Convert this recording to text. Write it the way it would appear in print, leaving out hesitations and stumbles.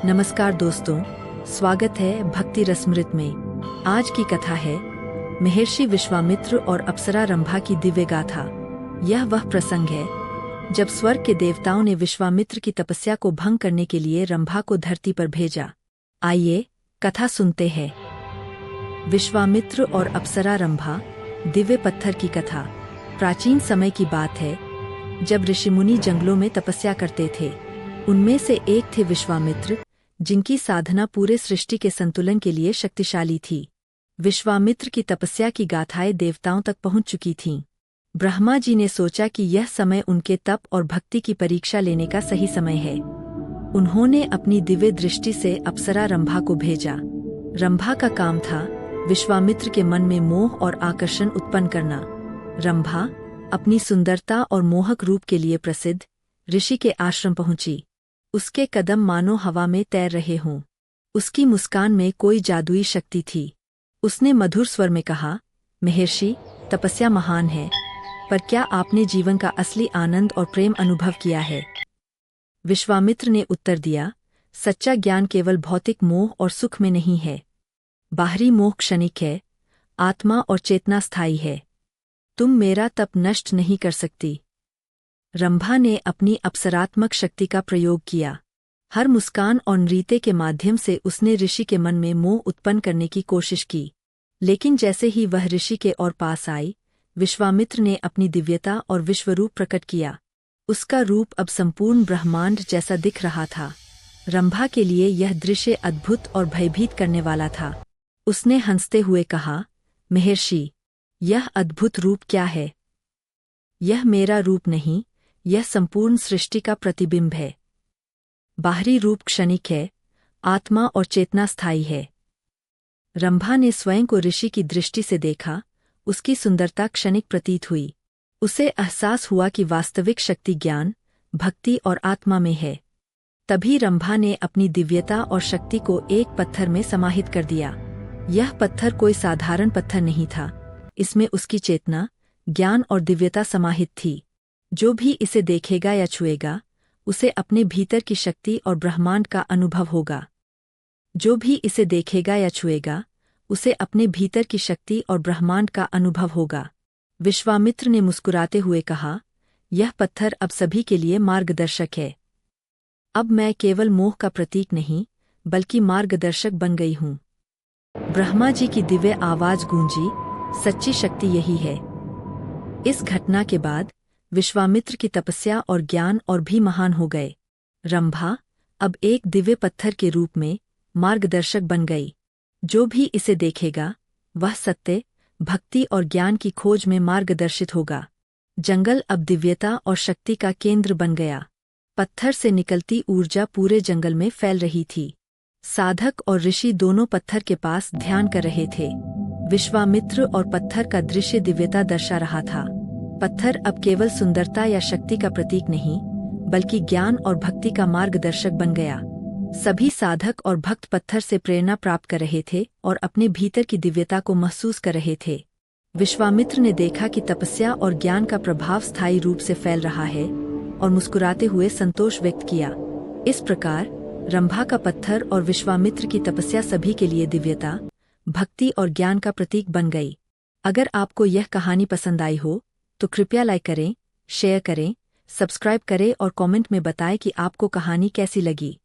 नमस्कार दोस्तों, स्वागत है भक्ति रसमृत में। आज की कथा है महर्षि विश्वामित्र और अप्सरा रंभा की दिव्य गाथा। यह वह प्रसंग है जब स्वर्ग के देवताओं ने विश्वामित्र की तपस्या को भंग करने के लिए रंभा को धरती पर भेजा। आइए कथा सुनते हैं। विश्वामित्र और अप्सरा रंभा, दिव्य पत्थर की कथा। प्राचीन समय की बात है जब ऋषिमुनि जंगलों में तपस्या करते थे। उनमें से एक थे विश्वामित्र, जिनकी साधना पूरे सृष्टि के संतुलन के लिए शक्तिशाली थी। विश्वामित्र की तपस्या की गाथाएं देवताओं तक पहुंच चुकी थीं। ब्रह्मा जी ने सोचा कि यह समय उनके तप और भक्ति की परीक्षा लेने का सही समय है। उन्होंने अपनी दिव्य दृष्टि से अप्सरा रंभा को भेजा। रंभा का काम था विश्वामित्र के मन में मोह और आकर्षण उत्पन्न करना। रंभा अपनी सुंदरता और मोहक रूप के लिए प्रसिद्ध ऋषि के आश्रम पहुंची। उसके कदम मानो हवा में तैर रहे हों। उसकी मुस्कान में कोई जादुई शक्ति थी। उसने मधुर स्वर में कहा, महर्षि, तपस्या महान है, पर क्या आपने जीवन का असली आनंद और प्रेम अनुभव किया है? विश्वामित्र ने उत्तर दिया, सच्चा ज्ञान केवल भौतिक मोह और सुख में नहीं है। बाहरी मोह क्षणिक है, आत्मा और चेतना स्थायी है। तुम मेरा तप नष्ट नहीं कर सकती। रंभा ने अपनी अप्सरात्मक शक्ति का प्रयोग किया। हर मुस्कान और नृत्य के माध्यम से उसने ऋषि के मन में मोह उत्पन्न करने की कोशिश की। लेकिन जैसे ही वह ऋषि के और पास आई, विश्वामित्र ने अपनी दिव्यता और विश्वरूप प्रकट किया। उसका रूप अब संपूर्ण ब्रह्मांड जैसा दिख रहा था। रंभा के लिए यह दृश्य अद्भुत और भयभीत करने वाला था। उसने हंसते हुए कहा, महर्षि, यह अद्भुत रूप क्या है? यह मेरा रूप नहीं, यह संपूर्ण सृष्टि का प्रतिबिंब है। बाहरी रूप क्षणिक है, आत्मा और चेतना स्थायी है। रंभा ने स्वयं को ऋषि की दृष्टि से देखा। उसकी सुंदरता क्षणिक प्रतीत हुई। उसे एहसास हुआ कि वास्तविक शक्ति ज्ञान, भक्ति और आत्मा में है। तभी रंभा ने अपनी दिव्यता और शक्ति को एक पत्थर में समाहित कर दिया। यह पत्थर कोई साधारण पत्थर नहीं था। इसमें उसकी चेतना, ज्ञान और दिव्यता समाहित थी। जो भी इसे देखेगा या छुएगा, उसे अपने भीतर की शक्ति और ब्रह्मांड का अनुभव होगा। जो भी इसे देखेगा या छुएगा, उसे अपने भीतर की शक्ति और ब्रह्मांड का अनुभव होगा। विश्वामित्र ने मुस्कुराते हुए कहा, यह पत्थर अब सभी के लिए मार्गदर्शक है। अब मैं केवल मोह का प्रतीक नहीं, बल्कि मार्गदर्शक बन गई हूँ। ब्रह्मा जी की दिव्य आवाज गूंजी, सच्ची शक्ति यही है। इस घटना के बाद विश्वामित्र की तपस्या और ज्ञान और भी महान हो गए। रंभा अब एक दिव्य पत्थर के रूप में मार्गदर्शक बन गई। जो भी इसे देखेगा, वह सत्य, भक्ति और ज्ञान की खोज में मार्गदर्शित होगा। जंगल अब दिव्यता और शक्ति का केंद्र बन गया। पत्थर से निकलती ऊर्जा पूरे जंगल में फैल रही थी। साधक और ऋषि दोनों पत्थर के पास ध्यान कर रहे थे। विश्वामित्र और पत्थर का दृश्य दिव्यता दर्शा रहा था। पत्थर अब केवल सुंदरता या शक्ति का प्रतीक नहीं, बल्कि ज्ञान और भक्ति का मार्गदर्शक बन गया। सभी साधक और भक्त पत्थर से प्रेरणा प्राप्त कर रहे थे और अपने भीतर की दिव्यता को महसूस कर रहे थे। विश्वामित्र ने देखा कि तपस्या और ज्ञान का प्रभाव स्थायी रूप से फैल रहा है और मुस्कुराते हुए संतोष व्यक्त किया। इस प्रकार रंभा का पत्थर और विश्वामित्र की तपस्या सभी के लिए दिव्यता, भक्ति और ज्ञान का प्रतीक बन गई। अगर आपको यह कहानी पसंद आई हो तो कृपया लाइक करें, शेयर करें, सब्सक्राइब करें और कमेंट में बताएं कि आपको कहानी कैसी लगी।